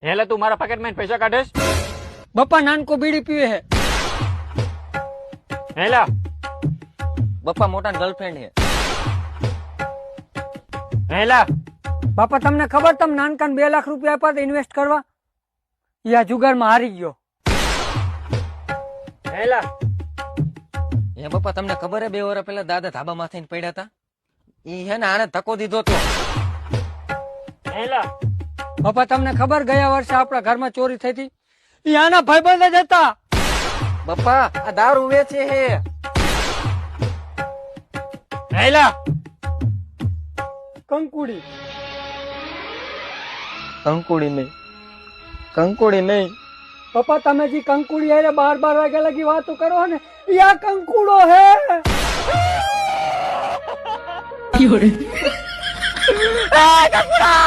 હેલા તું મારા પોકેટમાં પૈસા કાઢેસ? બપ્પા નાનકો બીડી પીવે હે. હેલા બપ્પા મોટા ગર્લફ્રેન્ડ હે. હેલા બાપા તમને ખબર તમે નાનકાન 2 લાખ રૂપિયા આપ્યા ઇન્વેસ્ટ કરવા? યા જુગારમાં હારી ગયો. હેલા હે બપ્પા તમને ખબર હે 2 વર્ષ પહેલા દાદા ધાબા માથે પડ્યા હતા? ઈ હે ને આને ધક્કો દીધો તો. હેલા બાપા તમને ખબર ગયા વર્ષે આપણા ઘરમાં ચોરી થઈ હતી? ઈ આના ભાઈબંધ જ હતા. બપ્પા આ દારૂ વેચે હે. હેલા કંકુડી કંકુડી નહીં, કંકુડી નહીં. પપ્પા તમે જે કંકુડી હારે 12 વાગ્યા લગી વાતો કરો ને ઈ આ કંકુડો હે. કંકુડા